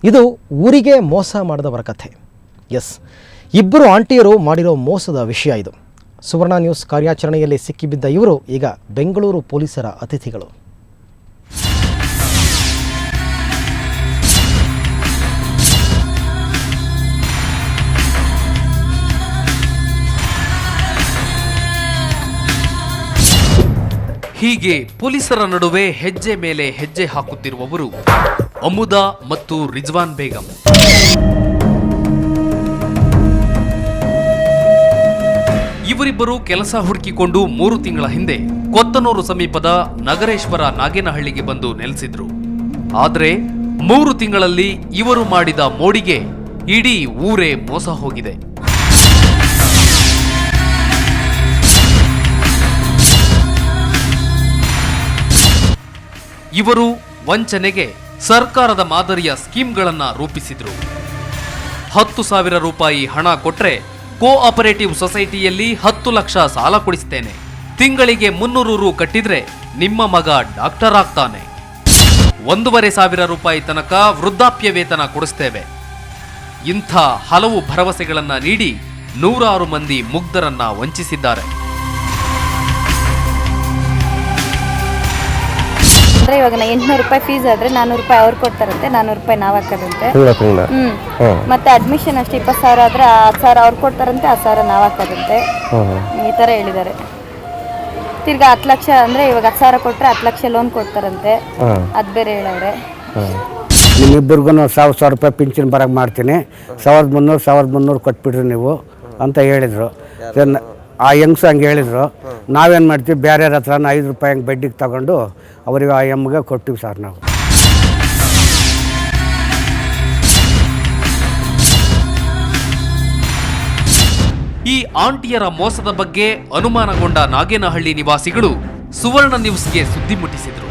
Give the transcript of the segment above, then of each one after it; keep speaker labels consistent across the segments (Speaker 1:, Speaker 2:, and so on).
Speaker 1: ಇದು ಊರಿಗೆ ಮೋಸ ಮಾಡಿದವರ ಕಥೆ. ಎಸ್, ಇಬ್ಬರು ಆಂಟಿಯರು ಮಾಡಿರೋ ಮೋಸದ ವಿಷಯ ಇದು. ಸುವರ್ಣ ನ್ಯೂಸ್ ಕಾರ್ಯಾಚರಣೆಯಲ್ಲಿ ಸಿಕ್ಕಿಬಿದ್ದ ಇವರು ಈಗ ಬೆಂಗಳೂರು ಪೊಲೀಸರ ಅತಿಥಿಗಳು.
Speaker 2: ಹೀಗೆ ಪೊಲೀಸರ ನಡುವೆ ಹೆಜ್ಜೆ ಮೇಲೆ ಹೆಜ್ಜೆ ಹಾಕುತ್ತಿರುವವರು ಅಮುದಾ ಮತ್ತು ರಿಜ್ವಾನ್ ಬೇಗಂ. ಇವರಿಬ್ಬರು ಕೆಲಸ ಹುಡುಕಿಕೊಂಡು 3 ತಿಂಗಳ ಹಿಂದೆ ಕೊತ್ತನೂರು ಸಮೀಪದ ನಗರೇಶ್ವರ ನಾಗೇನಹಳ್ಳಿಗೆ ಬಂದು ನೆಲೆಸಿದ್ರು. ಆದರೆ 3 ತಿಂಗಳಲ್ಲಿ ಇವರು ಮಾಡಿದ ಮೋಡಿಗೆ ಇಡೀ ಊರೇ ಮೋಸ ಹೋಗಿದೆ. ಇವರು ವಂಚನೆಗೆ ಸರ್ಕಾರದ ಮಾದರಿಯ ಸ್ಕೀಮ್ಗಳನ್ನ ರೂಪಿಸಿದ್ರು. 10,000 ರೂಪಾಯಿ ಹಣ ಕೊಟ್ರೆ ಕೋಆಪರೇಟಿವ್ ಸೊಸೈಟಿಯಲ್ಲಿ 10 ಲಕ್ಷ ಸಾಲ ಕೊಡಿಸ್ತೇನೆ, ತಿಂಗಳಿಗೆ 300 ರು ಕಟ್ಟಿದ್ರೆ ನಿಮ್ಮ ಮಗ ಡಾಕ್ಟರ್ ಆಗ್ತಾನೆ, 1,500 ರೂಪಾಯಿ ತನಕ ವೃದ್ಧಾಪ್ಯ ವೇತನ ಕೊಡಿಸ್ತೇವೆ. ಇಂಥ ಹಲವು ಭರವಸೆಗಳನ್ನ ನೀಡಿ 100 ಮಂದಿ ಮುಗ್ಧರನ್ನ ವಂಚಿಸಿದ್ದಾರೆ.
Speaker 3: ಇವಾಗ 800 ರೂಪಾಯಿ ಫೀಸ್ ಆದ್ರೆ 400 ರೂಪಾಯಿ ಅವ್ರು ಕೊಡ್ತಾರಂತೆ, 400 ರೂಪಾಯಿ ನಾವ್ ಹಾಕೋದಂತೆ. ಮತ್ತೆ ಅಡ್ಮಿಷನ್ ಅಷ್ಟೇ 20,000 ಆದ್ರೆ 10,000 ಅವ್ರು ಕೊಡ್ತಾರಂತೆ, 10,000 ನಾವ್ ಹಾಕೋದಂತೆ. ಈ ತರ ಹೇಳಿದ್ದಾರೆ. ತಿರ್ಗಾ 10 ಲಕ್ಷ ಅಂದ್ರೆ ಇವಾಗ 10,000 ಕೊಟ್ರೆ 10 ಲಕ್ಷ ಲೋನ್ ಕೊಡ್ತಾರಂತೆ, ಅದ್ ಬೇರೆ ಹೇಳವ್ರೆ.
Speaker 4: ನಿಮ್ಮಿಬ್ಬರಿಗೂ 1,000 ರೂಪಾಯಿ ಪಿಂಚಣಿ ಬರಕ್ ಮಾಡ್ತೀನಿ, 1,300 ಕೊಟ್ಬಿಡ್ರಿ ನೀವು ಅಂತ ಹೇಳಿದ್ರು. ಆ ಹೆಂಗ್ಸು ಹಂಗೆ ಹೇಳಿದ್ರು. ನಾವೇನು ಮಾಡ್ತೀವಿ, ಬೇರೆ ಹತ್ರ 5 ರೂಪಾಯಿ ಹಂಗೆ ಬಡ್ಡಿಗೆ ತಗೊಂಡು ಅವರಿಗೆ ಆ ಎಮ್ಮಗೆ ಕೊಟ್ಟಿವಿ ಸರ್ ನಾವು.
Speaker 2: ಈ ಆಂಟಿಯರ ಮೋಸದ ಬಗ್ಗೆ ಅನುಮಾನಗೊಂಡ ನಾಗೇನಹಳ್ಳಿ ನಿವಾಸಿಗಳು ಸುವರ್ಣ ನ್ಯೂಸ್ಗೆ ಸುದ್ದಿ ಮುಟ್ಟಿಸಿದ್ರು.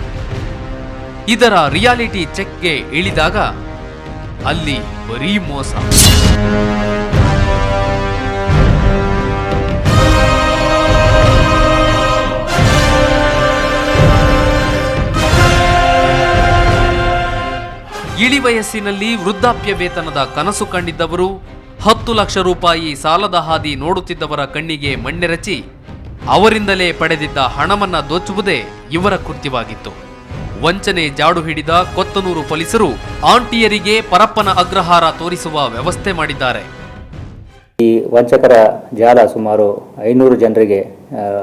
Speaker 2: ಇದರ ರಿಯಾಲಿಟಿ ಚೆಕ್ಗೆ ಇಳಿದಾಗ ಅಲ್ಲಿ ಬರೀ ಮೋಸ. ಇಳಿ ವಯಸ್ಸಿನಲ್ಲಿ ವೃದ್ಧಾಪ್ಯ ವೇತನದ ಕನಸು ಕಂಡಿದ್ದವರು 10 ಲಕ್ಷ ರೂಪಾಯಿ ಸಾಲದ ಹಾದಿ ನೋಡುತ್ತಿದ್ದವರ ಕಣ್ಣಿಗೆ ಮಣ್ಣೆರಚಿ ಅವರಿಂದಲೇ ಪಡೆದಿದ್ದ ಹಣವನ್ನ ದೋಚುವುದೇ ಇವರ ಕೃತ್ಯವಾಗಿತ್ತು. ವಂಚನೆ ಜಾಡು ಹಿಡಿದ ಕೊತ್ತನೂರು ಪೊಲೀಸರು ಆಂಟಿಯರಿಗೆ ಪರಪ್ಪನ ಅಗ್ರಹಾರ ತೋರಿಸುವ ವ್ಯವಸ್ಥೆ ಮಾಡಿದ್ದಾರೆ.
Speaker 5: ಈ ವಂಚಕರ ಜಾಲ ಸುಮಾರು 500 ಜನರಿಗೆ,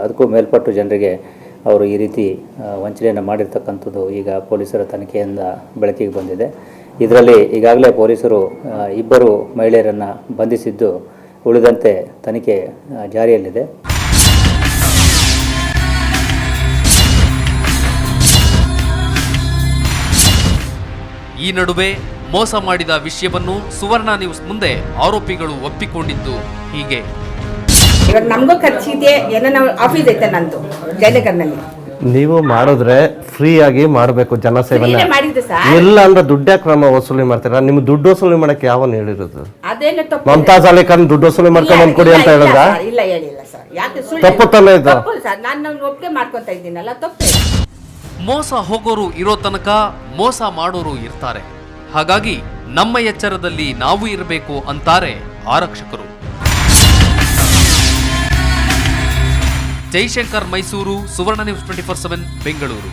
Speaker 5: ಅದಕ್ಕೂ ಮೇಲ್ಪಟ್ಟು ಜನರಿಗೆ ಅವರು ಈ ರೀತಿ ವಂಚನೆಯನ್ನು ಮಾಡಿರ್ತಕ್ಕಂಥದ್ದು ಈಗ ಪೊಲೀಸರ ತನಿಖೆಯಿಂದ ಬೆಳಕಿಗೆ ಬಂದಿದೆ. ಇದರಲ್ಲಿ ಈಗಾಗಲೇ ಪೊಲೀಸರು 2 ಮಹಿಳೆಯರನ್ನು ಬಂಧಿಸಿದ್ದು, ಉಳಿದಂತೆ ತನಿಖೆ ಜಾರಿಯಲ್ಲಿದೆ.
Speaker 2: ಈ ನಡುವೆ ಮೋಸ ಮಾಡಿದ ವಿಷಯವನ್ನು ಸುವರ್ಣ ನ್ಯೂಸ್ ಮುಂದೆ ಆರೋಪಿಗಳು ಒಪ್ಪಿಕೊಂಡಿದ್ದು ಹೀಗೆ.
Speaker 6: ಇವಾಗ ನಮಗೂ ಖರ್ಚಿದೆ, ಏನೋ ನಾವು ಆಫೀಸ್ ಐತೆ ನಂದು ಜಯನಗರ್ನಲ್ಲಿ.
Speaker 7: ನೀವು ಮಾಡಿದ್ರೆ ಫ್ರೀ ಆಗಿ ಮಾಡಬೇಕು ಜನಸೇವೆನ. ಇಲ್ಲ ಅಂದ್ರೆ ದುಡ್ಡ ಕ್ರಮ ವಸೂಲಿ ಮಾಡ್ತೀರಾ? ನಿಮ್ಗೆ ದುಡ್ಡು ವಸೂಲಿ ಮಾಡಕ್ಕೆ ಯಾವನ್ ಹೇಳಿರೋದು? ಮಮತಾಜ್ ಅಲಿ ಖಾನ್ ದುಡ್ಡು ವಸೂಲಿ ಮಾಡ್ಕೊಂಡು ಬಂದ್ಕೊಡಿ ಅಂತ ಹೇಳಿದ್ರ?
Speaker 6: ಇಲ್ಲ ಹೇಳಿಲ್ಲ ಸರ್. ಯಾಕೆ
Speaker 7: ತಪ್ಪು ತಾನೇ ಇದು?
Speaker 6: ನಾನು ಒಪ್ಪಿಗೆ ಮಾಡ್ಕೊತಾ ಇದ್ದೀನಲ್ಲ, ತಪ್ಪು.
Speaker 2: ಮೋಸ ಹೋಗೋರು ಇರೋ ತನಕ ಮೋಸ ಮಾಡೋರು ಇರ್ತಾರೆ. ಹಾಗಾಗಿ ನಮ್ಮ ಎಚ್ಚರದಲ್ಲಿ ನಾವು ಇರಬೇಕು ಅಂತಾರೆ ಆರಕ್ಷಕರು. ಜೈಶಂಕರ್, ಮೈಸೂರು, ಸುವರ್ಣ ನ್ಯೂಸ್ 24/7 ಬೆಂಗಳೂರು.